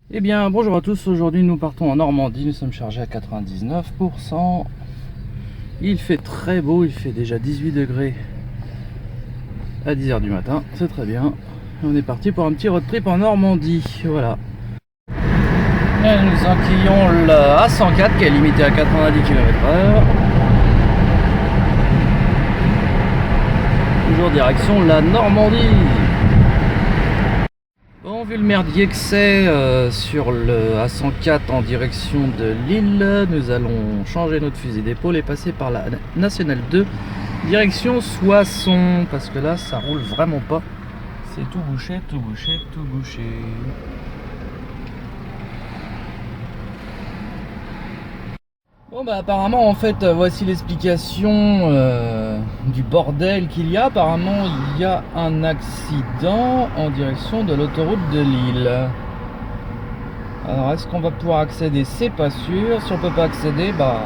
Eh bien, bonjour à tous, aujourd'hui nous partons en Normandie, nous sommes chargés à 99%. Il fait très beau, il fait déjà 18 degrés à 10h du matin, c'est très bien. On est parti pour un petit road trip en Normandie, voilà. Et nous enquillons la A104 qui est limitée à 90 km/h. Toujours direction la Normandie. Bon, vu le merdier que c'est sur le A104 en direction de Lille, nous allons changer notre fusil d'épaule et passer par la Nationale 2 direction Soissons, parce que là ça roule vraiment pas, c'est tout bouché, tout bouché, tout bouché. Bon bah apparemment en fait voici l'explication du bordel qu'il y a. Apparemment il y a un accident en direction de l'autoroute de Lille. Alors est-ce qu'on va pouvoir accéder? C'est pas sûr. Si on peut pas accéder, bah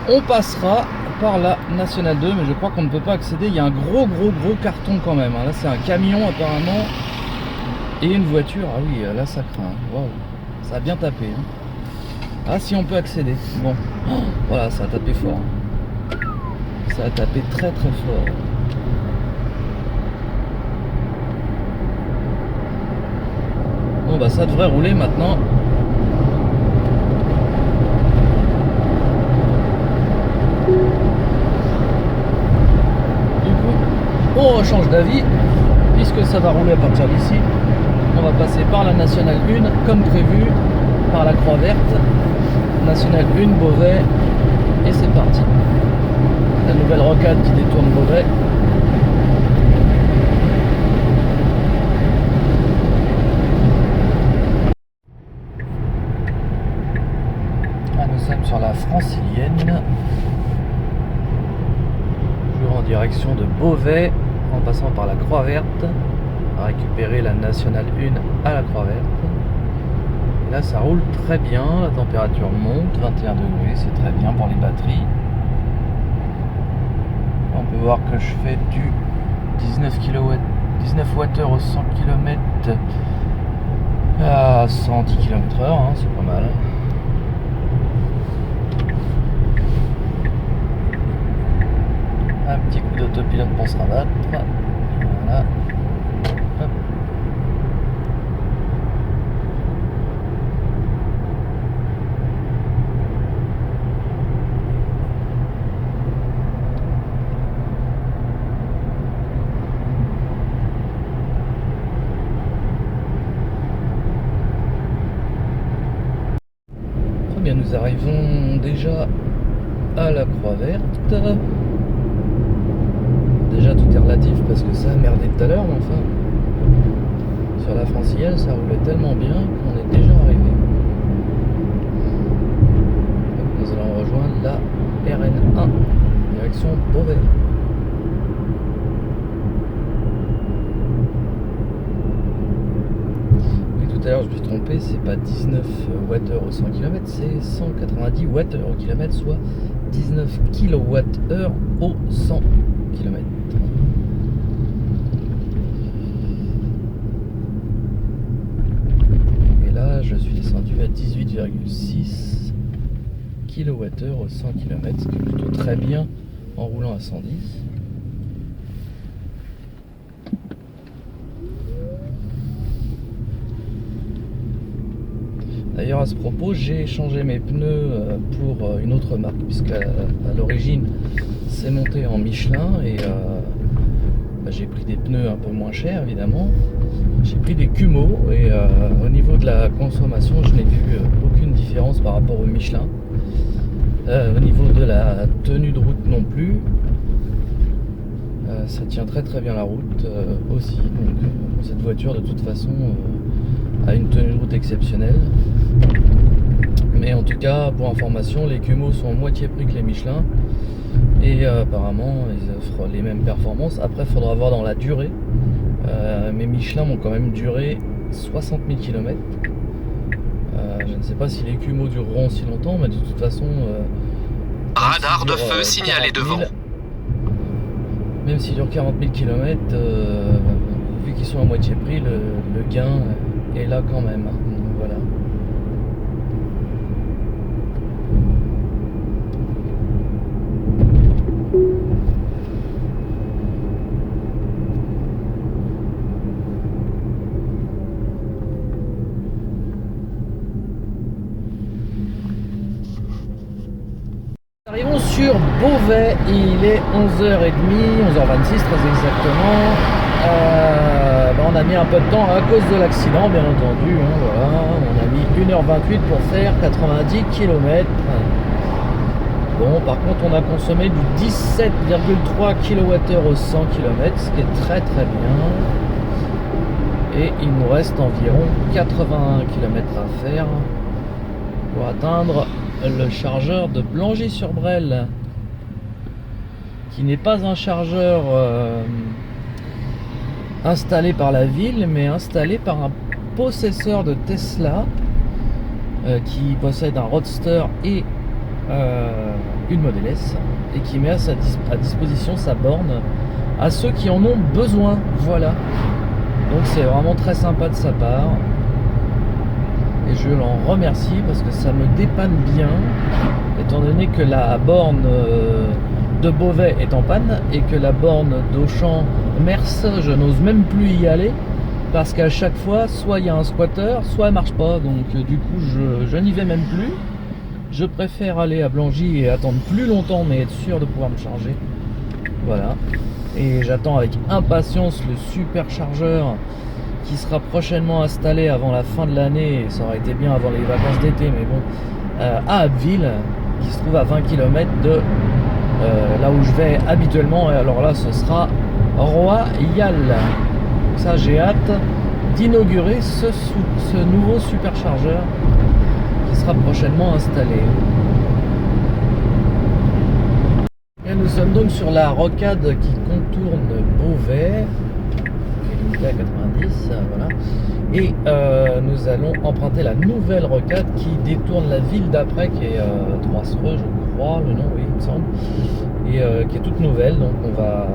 on passera par la Nationale 2, mais je crois qu'on ne peut pas accéder. Il y a un gros carton quand même. Là c'est un camion apparemment et une voiture. Ah oui, là ça craint. Waouh, ça a bien tapé. Ah si, on peut accéder. Bon, voilà, ça a tapé fort. Ça a tapé très fort. Bon bah ça devrait rouler maintenant. Du coup, on change d'avis, puisque ça va rouler à partir d'ici. On va passer par la Nationale 1 comme prévu, par la Croix Verte. Nationale 1, Beauvais, et c'est parti. La nouvelle rocade qui détourne Beauvais. Ah, nous sommes sur la Francilienne, toujours en direction de Beauvais, en passant par la Croix Verte, à récupérer la Nationale 1 à la Croix Verte. Et là ça roule très bien, la température monte, 21 degrés, c'est très bien pour les batteries. On peut voir que je fais du 19 Wh au 100 km à 110 km/h, c'est pas mal. Un petit coup d'autopilote pour se rabattre. Voilà. Hop. Très bien, nous arrivons déjà à la Croix Verte. Déjà tout est relatif parce que ça a merdé tout à l'heure, mais enfin sur la Francilienne ça roulait tellement bien qu'on est déjà arrivé. Donc nous allons rejoindre la RN1 direction Beauvais. Oui, tout à l'heure je me suis trompé, c'est pas 19 Wh au 100 km, c'est 190 Wh au km, soit 19 kWh au 100 km. Je suis descendu à 18,6 kWh au 100 km, ce qui est plutôt très bien en roulant à 110. D'ailleurs à ce propos, j'ai changé mes pneus pour une autre marque, puisque à l'origine c'est monté en Michelin et j'ai pris des pneus un peu moins chers évidemment. J'ai pris des Kumho et au niveau de la consommation je n'ai vu aucune différence par rapport au Michelin. Au niveau de la tenue de route non plus. Ça tient très bien la route aussi. Donc cette voiture de toute façon a une tenue de route exceptionnelle. Mais en tout cas pour information, les Kumho sont moitié prix que les Michelin. Et apparemment ils offrent les mêmes performances. Après il faudra voir dans la durée. Mes Michelin m'ont quand même duré 60 000 km. Je ne sais pas si les Kumho dureront si longtemps, mais de toute façon radar de feu signalé devant. Même s'ils durent 40 000 km, vu qu'ils sont à moitié prix, le gain est là quand même. Donc voilà. Arrivons sur Beauvais, il est 11h30, 11h26 très exactement. On a mis un peu de temps à cause de l'accident, bien entendu. Hein, voilà. On a mis 1h28 pour faire 90 km. Bon, par contre, on a consommé du 17,3 kWh au 100 km, ce qui est très très bien. Et il nous reste environ 81 km à faire pour atteindre le chargeur de Blangy-sur-Brel, qui n'est pas un chargeur installé par la ville, mais installé par un possesseur de Tesla qui possède un Roadster et une Model S, et qui met à disposition sa borne à ceux qui en ont besoin. Voilà, donc c'est vraiment très sympa de sa part et je l'en remercie parce que ça me dépanne bien, étant donné que la borne de Beauvais est en panne et que la borne d'Auchan Mers, je n'ose même plus y aller parce qu'à chaque fois soit il y a un squatter, soit elle marche pas, donc du coup je n'y vais même plus. Je préfère aller à Blangy et attendre plus longtemps, mais être sûr de pouvoir me charger. Voilà. Et j'attends avec impatience le superchargeur qui sera prochainement installé avant la fin de l'année. Ça aurait été bien avant les vacances d'été, mais bon. À Abbeville, qui se trouve à 20 km de là où je vais habituellement. Et alors là, ce sera royal. Ça, j'ai hâte d'inaugurer ce nouveau superchargeur qui sera prochainement installé. Et nous sommes donc sur la rocade qui contourne Beauvais, qui est limitée à 90, voilà. Et nous allons emprunter la nouvelle rocade qui détourne la ville d'après, qui est Troissereux, je crois, le nom, oui, il me semble, et qui est toute nouvelle. Donc on va,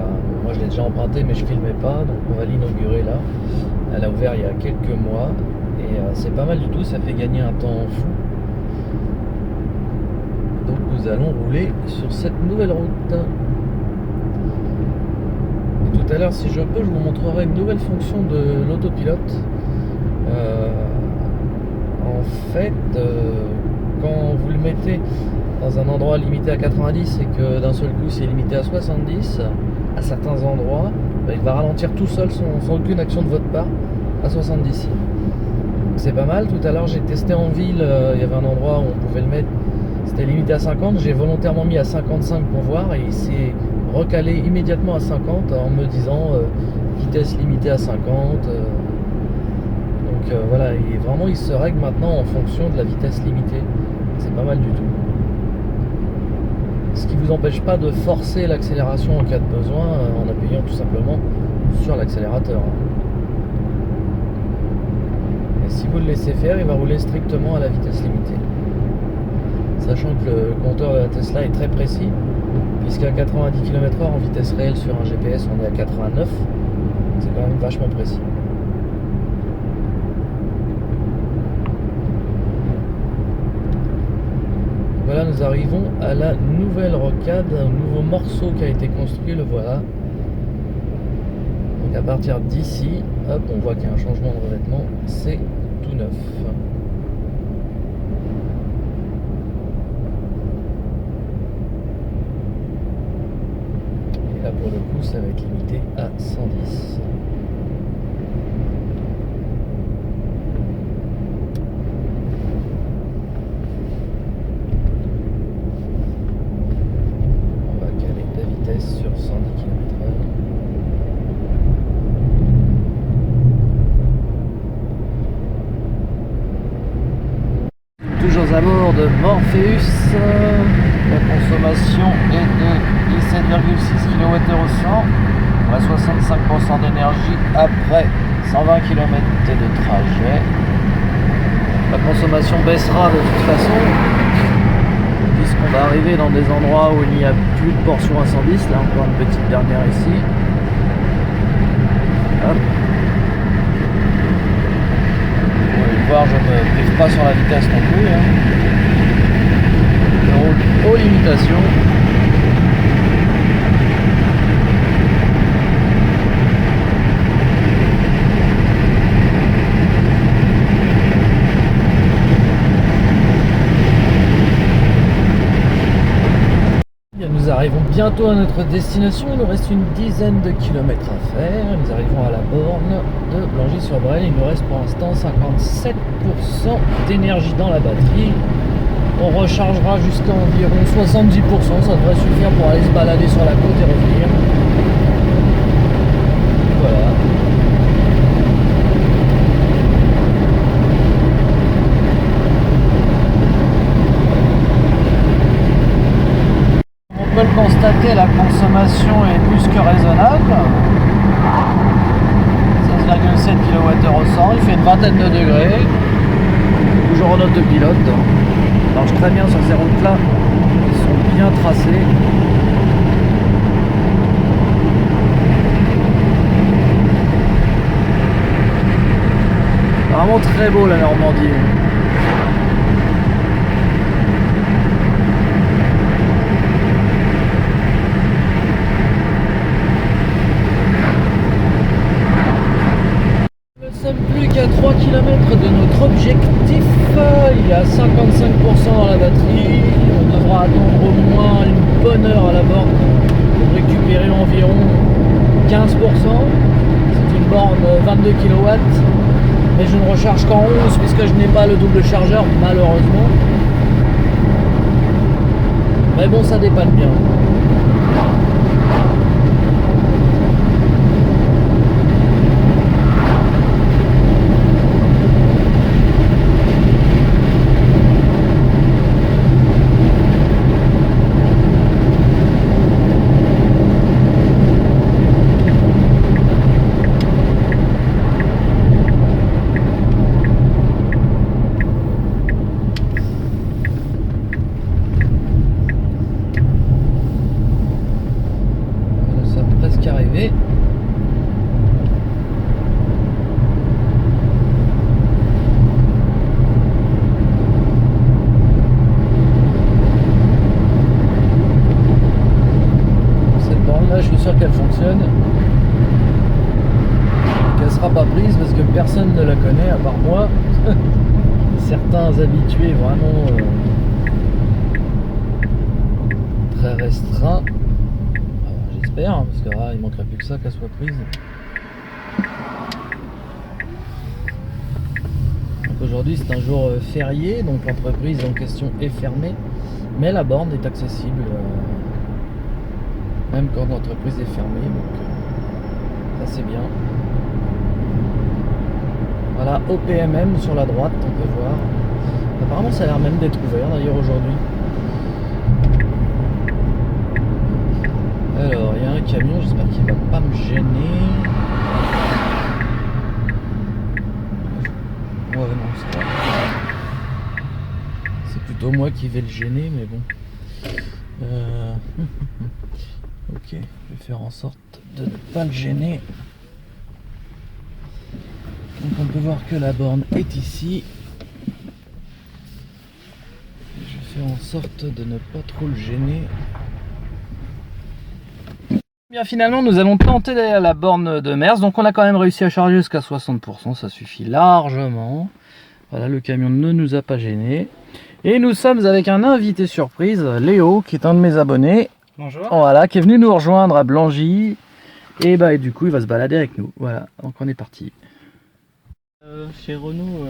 moi je l'ai déjà emprunté, mais je filmais pas, donc on va l'inaugurer là. Elle a ouvert il y a quelques mois. Et c'est pas mal du tout, ça fait gagner un temps fou. Donc nous allons rouler sur cette nouvelle route. Et tout à l'heure, si je peux, je vous montrerai une nouvelle fonction de l'autopilote. En fait, quand vous le mettez dans un endroit limité à 90 et que d'un seul coup c'est limité à 70, à certains endroits, il va ralentir tout seul sans aucune action de votre part à 70. C'est pas mal. Tout à l'heure j'ai testé en ville, il y avait un endroit où on pouvait le mettre, c'était limité à 50, j'ai volontairement mis à 55 pour voir, et il s'est recalé immédiatement à 50 en me disant vitesse limitée à 50. Donc voilà, il se règle maintenant en fonction de la vitesse limitée. C'est pas mal du tout. Ce qui vous empêche pas de forcer l'accélération en cas de besoin en appuyant tout simplement sur l'accélérateur. Si vous le laissez faire, il va rouler strictement à la vitesse limitée. Sachant que le compteur de la Tesla est très précis, puisqu'à 90 km/h en vitesse réelle sur un GPS, on est à 89. C'est quand même vachement précis. Voilà, nous arrivons à la nouvelle rocade, un nouveau morceau qui a été construit, le voilà. Donc à partir d'ici, hop, on voit qu'il y a un changement de revêtement, c'est tout neuf. Et là pour le coup ça va être limité à 110. On va caler la vitesse sur 110 km/h. Toujours à bord de Morpheus, la consommation est de 17,6 kWh au 100, on a 65% d'énergie après 120 km de trajet. La consommation baissera de toute façon, puisqu'on va arriver dans des endroits où il n'y a plus de portion à 110, là encore une petite dernière ici. Hop. Je ne me prive pas sur la vitesse non plus. Je roule aux limitations. arrivons bientôt à notre destination, il nous reste une dizaine de kilomètres à faire. Nous arrivons à la borne de Blangy-sur-Brel. Il nous reste pour l'instant 57% d'énergie dans la batterie. On rechargera jusqu'à environ 70%, ça devrait suffire pour aller se balader sur la côte et revenir. Voilà. On peut le constater, la consommation est plus que raisonnable. 16,7 kWh au 100, il fait une vingtaine de degrés. Toujours en autopilote. Ça marche très bien sur ces routes là, ils sont bien tracées. Vraiment très beau la Normandie. Nous ne sommes plus qu'à 3 km de notre objectif. Il y a 55% dans la batterie. On devra attendre au moins une bonne heure à la borne pour récupérer environ 15%. C'est une borne 22 kW. Mais je ne recharge qu'en 11 puisque je n'ai pas le double chargeur malheureusement. Mais bon, ça dépanne bien. Arrivé. Cette borne là, je suis sûr qu'elle fonctionne. Qu'elle sera pas prise parce que personne ne la connaît à part moi. Certains habitués vraiment très restreints. J'espère, parce que il manquerait plus que ça qu'elle soit prise. Donc aujourd'hui c'est un jour férié, donc l'entreprise en question est fermée, mais la borne est accessible même quand l'entreprise est fermée, donc ça c'est bien. Voilà, OPMM sur la droite, on peut voir. Apparemment ça a l'air même d'être ouvert d'ailleurs aujourd'hui. Alors, il y a un camion, j'espère qu'il va pas me gêner. Ouais, non, c'est pas. C'est plutôt moi qui vais le gêner, mais bon. Ok, je vais faire en sorte de ne pas le gêner. Donc, on peut voir que la borne est ici. Je vais faire en sorte de ne pas trop le gêner. Bien, finalement nous allons tenter d'aller à la borne de Mers, donc on a quand même réussi à charger jusqu'à 60%, ça suffit largement. Voilà, le camion ne nous a pas gêné. Et nous sommes avec un invité surprise, Léo, qui est un de mes abonnés. Bonjour. Voilà, qui est venu nous rejoindre à Blangy. Et bah et du coup il va se balader avec nous. Voilà, donc on est parti. Chez Renault,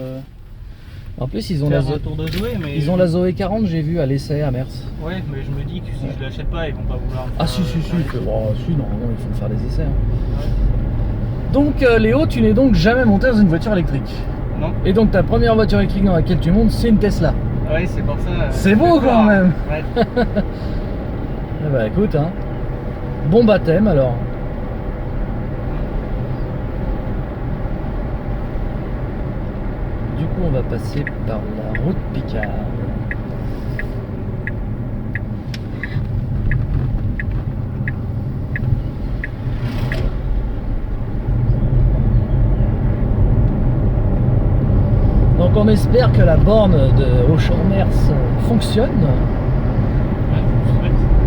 En plus ils ont la tour de Zoé, mais ils ont la Zoé 40, j'ai vu à l'essai à Mers. Ouais, mais je me dis que si je l'achète pas, ils vont pas vouloir. Ah si, normalement il faut faire des essais. Hein. Ouais. Donc Léo, tu n'es donc jamais monté dans une voiture électrique? Non. Et donc ta première voiture électrique dans laquelle tu montes, c'est une Tesla? Ouais, c'est pour ça. C'est beau quand même. Ouais. Eh bah écoute, hein. Bon baptême alors. Du coup on va passer par la route Picard. Donc on espère que la borne de Auchan-Mers fonctionne.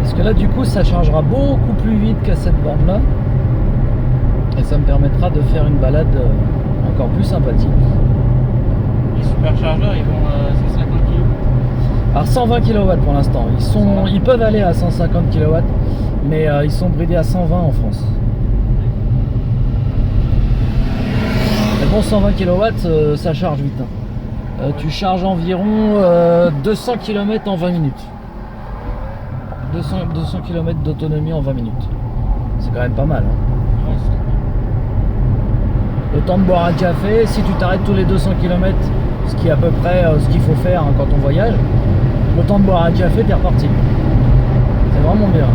Parce que là du coup ça chargera beaucoup plus vite qu'à cette borne là. Et ça me permettra de faire une balade encore plus sympathique. Les superchargeurs ils vont c'est 50 kg. Alors 120 kW pour l'instant. Ils peuvent aller à 150 kW, mais ils sont bridés à 120 en France. Mais bon, 120 kW, ça charge vite. Hein. Tu charges environ 200 km en 20 minutes. 200 km d'autonomie en 20 minutes. C'est quand même pas mal. Hein. Le temps de boire un café, si tu t'arrêtes tous les 200 km, ce qui est à peu près ce qu'il faut faire hein, quand on voyage, le temps de boire un café, t'es reparti. C'est vraiment bien.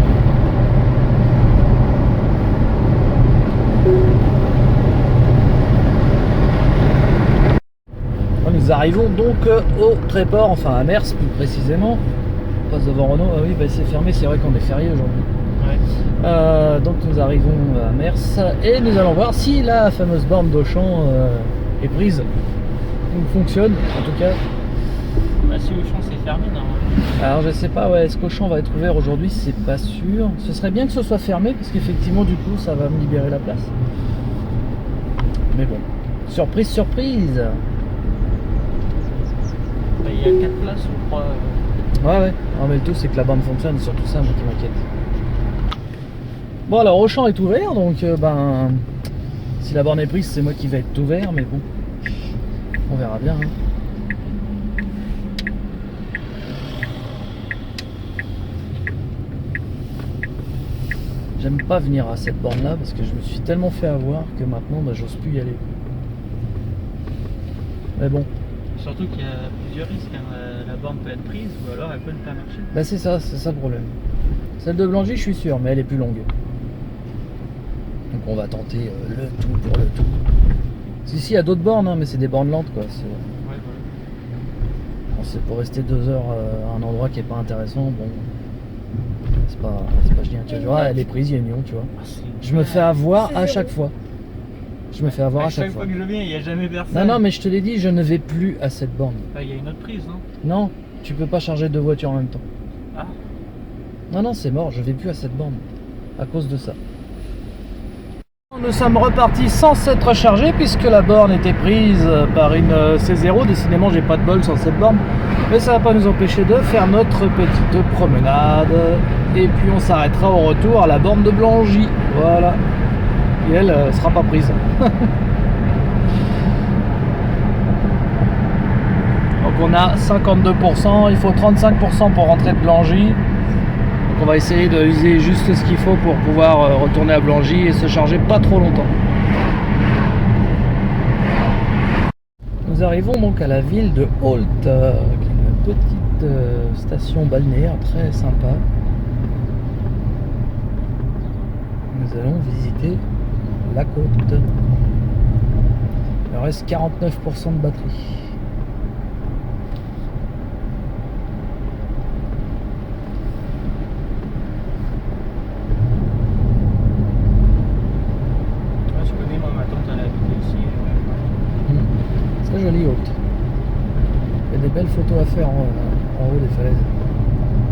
Nous arrivons donc au Tréport, enfin à Mers plus précisément. On passe devant Renault, ah oui bah, c'est fermé, c'est vrai qu'on est férié aujourd'hui. Ouais. Donc nous arrivons à Mers et nous allons voir si la fameuse borne d'Auchan est prise ou fonctionne en tout cas. Bah, si Auchan c'est fermé normalement. Alors je sais pas, ouais, est-ce qu'Auchan va être ouvert aujourd'hui? C'est pas sûr. Ce serait bien que ce soit fermé parce qu'effectivement du coup ça va me libérer la place. Mais bon, surprise, surprise. Il y a 4 places ou 3. Ouais. Non, mais le tout c'est que la borne fonctionne, c'est surtout ça moi qui m'inquiète. Bon alors Auchan est ouvert donc ben si la borne est prise c'est moi qui vais être ouvert mais bon on verra bien. Hein. J'aime pas venir à cette borne là parce que je me suis tellement fait avoir que maintenant bah, j'ose plus y aller. Mais bon. Surtout qu'il y a plusieurs risques, hein. La borne peut être prise ou alors elle peut ne pas marcher. Bah c'est ça le problème. Celle de Blangy je suis sûr mais elle est plus longue. Donc on va tenter le tout pour le tout. Si il y a d'autres bornes hein, mais c'est des bornes lentes quoi. C'est... Ouais, voilà. Bon, c'est pour rester 2 heures à un endroit qui est pas intéressant, bon. C'est pas génial, tu vois, elle est prise, il y a une lion, tu vois. Je me fais avoir à chaque fois. Je me fais avoir à chaque fois. Que je viens, il n'y a jamais personne. Non, mais je te l'ai dit, je ne vais plus à cette borne. Il y a une autre prise, non? Non, tu peux pas charger 2 voitures en même temps. Ah. Non, c'est mort, je vais plus à cette borne. À cause de ça. Nous sommes repartis sans s'être rechargés puisque la borne était prise par une C0. Décidément, j'ai pas de bol sur cette borne. Mais ça va pas nous empêcher de faire notre petite promenade. Et puis on s'arrêtera au retour à la borne de Blangy. Voilà. Et elle sera pas prise. Donc on a 52%. Il faut 35% pour rentrer de Blangy. Donc on va essayer de user juste ce qu'il faut pour pouvoir retourner à Blangy et se charger pas trop longtemps. Nous arrivons donc à la ville de Holt, qui est une petite station balnéaire très sympa. Nous allons visiter la côte. Il reste 49% de batterie. Je connais, moi, ma tante elle a habité ici. Très joli Holt. Il y a des belles photos à faire en haut des falaises.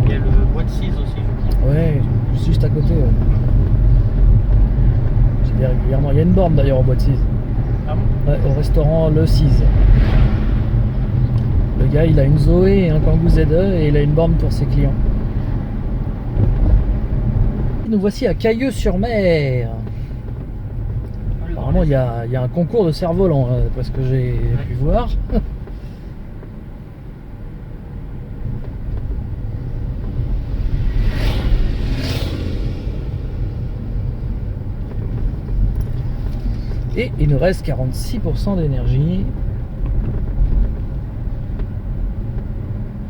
Il y a le bois de Cise aussi, je crois. Ouais, juste à côté. Ouais. J'y vais régulièrement. Il y a une borne d'ailleurs au bois de Cise. Ah bon? Ouais, au restaurant Le Cise. Le gars il a une Zoé et un Kangoo Z2 et il a une borne pour ses clients. Nous voici à Cailleux-sur-Mer. Apparemment il y a un concours de cerf-volant d'après ce que j'ai pu voir. Et il nous reste 46% d'énergie.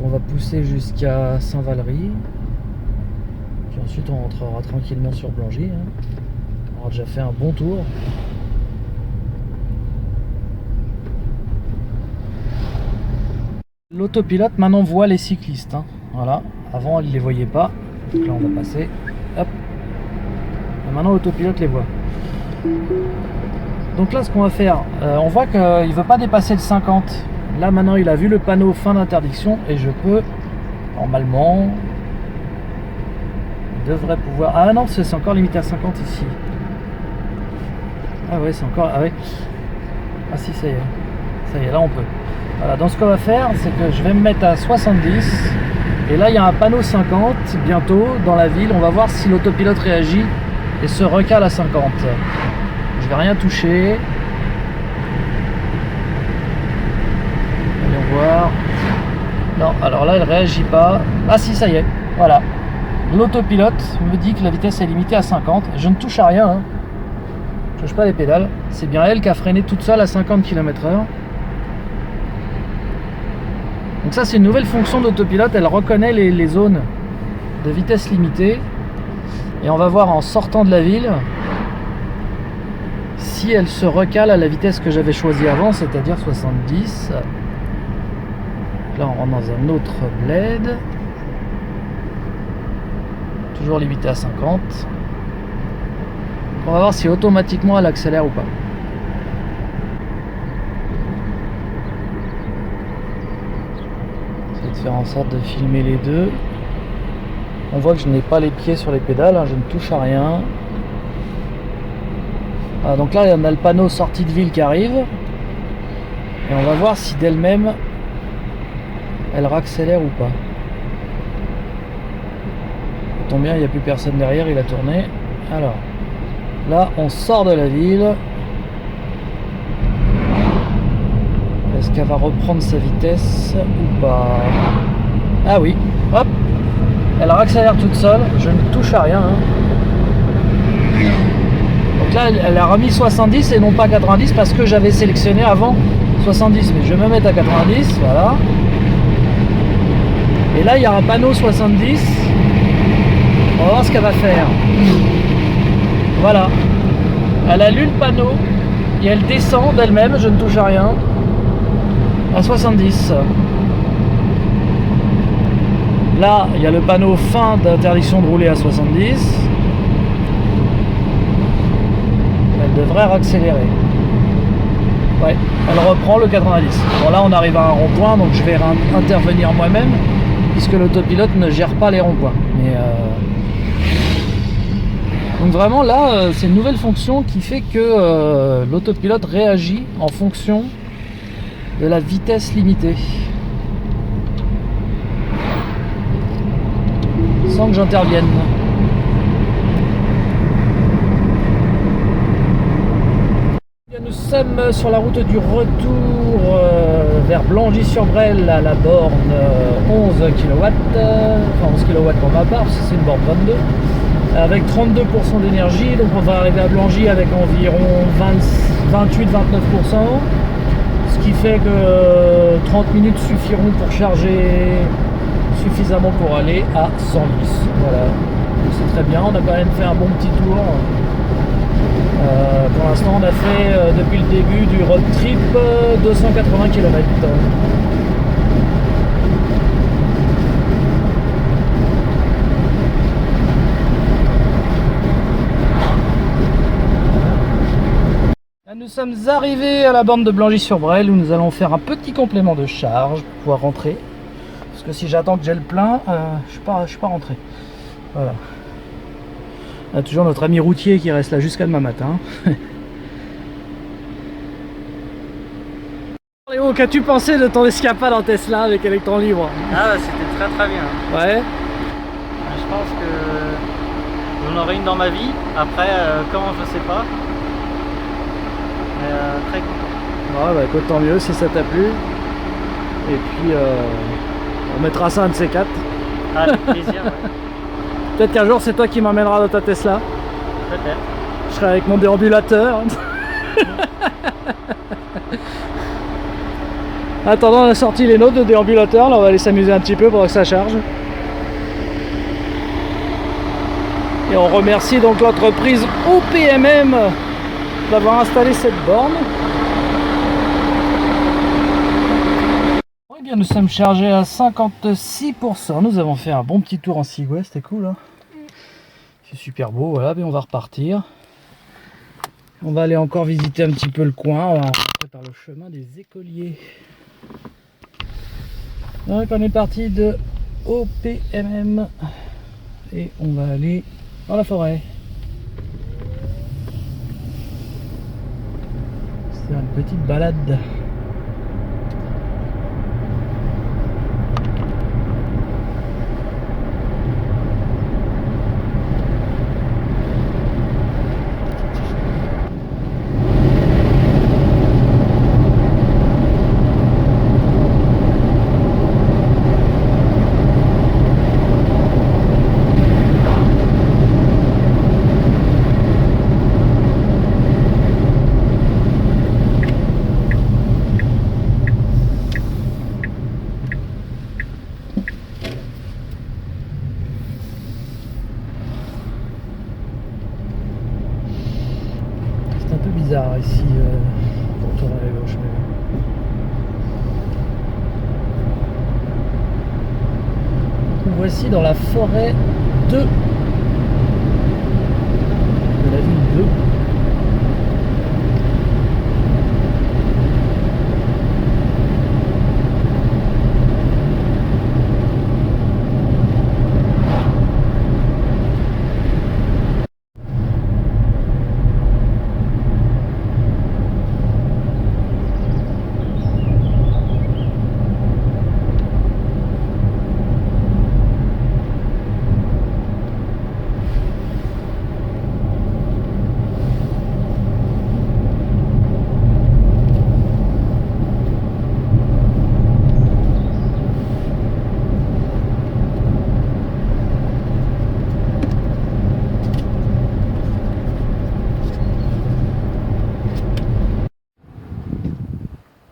On va pousser jusqu'à Saint-Valery. Puis ensuite on rentrera tranquillement sur Blangy. Hein. On aura déjà fait un bon tour. L'autopilote maintenant voit les cyclistes. Hein. Voilà. Avant il ne les voyait pas. Donc là on va passer. Hop. Et maintenant l'autopilote les voit. Donc là ce qu'on va faire, on voit qu'il ne veut pas dépasser le 50. Là maintenant il a vu le panneau fin d'interdiction et je peux, normalement, il devrait pouvoir... Ah non, c'est encore limité à 50 ici. Ah ouais, c'est encore... Ah ouais. Ah si, ça y est, là on peut. Voilà, donc ce qu'on va faire, c'est que je vais me mettre à 70. Et là il y a un panneau 50 bientôt dans la ville. On va voir si l'autopilote réagit et se recale à 50. Je vais rien toucher. Allons voir. Non, alors là elle réagit pas. Ah si, ça y est, voilà. L'autopilote me dit que la vitesse est limitée à 50. Je ne touche à rien, hein. Je touche pas les pédales. C'est bien elle qui a freiné toute seule à 50 km/h. Donc ça c'est une nouvelle fonction d'autopilote. Elle reconnaît les zones de vitesse limitée. Et on va voir en sortant de la ville si elle se recale à la vitesse que j'avais choisie avant, c'est-à-dire 70. Là on rentre dans un autre bled. Toujours limité à 50. On va voir si automatiquement elle accélère ou pas. J'essaie de faire en sorte de filmer les deux. On voit que je n'ai pas les pieds sur les pédales, hein, je ne touche à rien. Ah, donc là on a le panneau sortie de ville qui arrive. Et on va voir si d'elle-même elle raccélère ou pas. Ça tombe bien, il n'y a plus personne derrière, il a tourné. Alors, là on sort de la ville. Est-ce qu'elle va reprendre sa vitesse ou pas? Ah oui, hop, elle accélère toute seule, je ne touche à rien, hein. Donc là elle a remis 70 et non pas 90 parce que j'avais sélectionné avant 70, mais je vais me mettre à 90, voilà. Et là il y a un panneau 70. On va voir ce qu'elle va faire. Voilà, elle a lu le panneau et elle descend d'elle-même, je ne touche à rien, à 70. Là il y a le panneau fin d'interdiction de rouler à 70. Elle devrait accélérer. Ouais, elle reprend le 90. Bon là on arrive à un rond-point, donc je vais intervenir moi-même puisque l'autopilote ne gère pas les ronds-points. Mais donc vraiment là c'est une nouvelle fonction qui fait que l'autopilote réagit en fonction de la vitesse limitée sans que j'intervienne. Nous sommes sur la route du retour vers Blangy-sur-Brel à la borne 11 kW, enfin 11 kW pour ma part, parce que c'est une borne 22, avec 32% d'énergie. Donc on va arriver à Blangy avec environ 28-29%, ce qui fait que 30 minutes suffiront pour charger suffisamment pour aller à 110. Voilà, c'est très bien, on a quand même fait un bon petit tour. Pour l'instant on a fait depuis le début du road trip 280 km. Nous sommes arrivés à la borne de Blangy-sur-Brel où nous allons faire un petit complément de charge pour pouvoir rentrer. Parce que si j'attends que j'ai le plein, je suis pas rentré. Voilà. On a toujours notre ami routier qui reste là jusqu'à demain matin. Léo, qu'as-tu pensé de ton escapade en Tesla avec électron libre? Ah, c'était très très bien. Ouais. Je pense que j'en aurai une dans ma vie. Après, comment, je sais pas. Mais très content. Ouais, bah écoute, tant mieux si ça t'a plu. Et puis, on mettra ça un de ces quatre. Ah, avec plaisir, ouais. Peut-être qu'un jour c'est toi qui m'emmèneras dans ta Tesla. Peut-être. Je serai avec mon déambulateur. Attendant, on a sorti les nôtres de déambulateur. Là on va aller s'amuser un petit peu pendant que ça charge. Et on remercie donc l'entreprise OPMM d'avoir installé cette borne. Eh bien nous sommes chargés à 56%. Nous avons fait un bon petit tour en Segway, c'était cool, hein. C'est super beau, voilà, mais on va repartir. On va aller encore visiter un petit peu le coin, on va rentrer par le chemin des écoliers. Donc on est parti de OPMM et on va aller dans la forêt. C'est une petite balade. bizarre ici pour tourner à gauche. Mais... Nous voici dans la forêt de la ville de...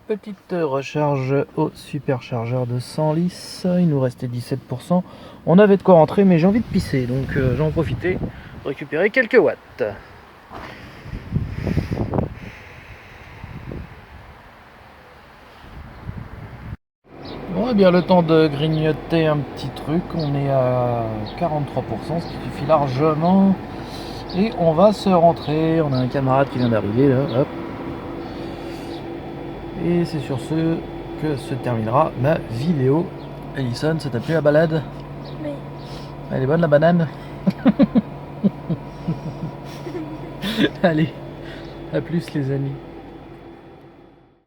Petite recharge au superchargeur de Senlis, il nous restait 17%. On avait de quoi rentrer, mais j'ai envie de pisser, donc j'en profite pour récupérer quelques watts. Bon, et bien le temps de grignoter un petit truc, on est à 43%, ce qui suffit largement. Et on va se rentrer, on a un camarade qui vient d'arriver là, hop. Et c'est sur ce que se terminera ma vidéo. Alison, ça t'a plu la balade? Oui. Elle est bonne la banane? Allez, à plus les amis.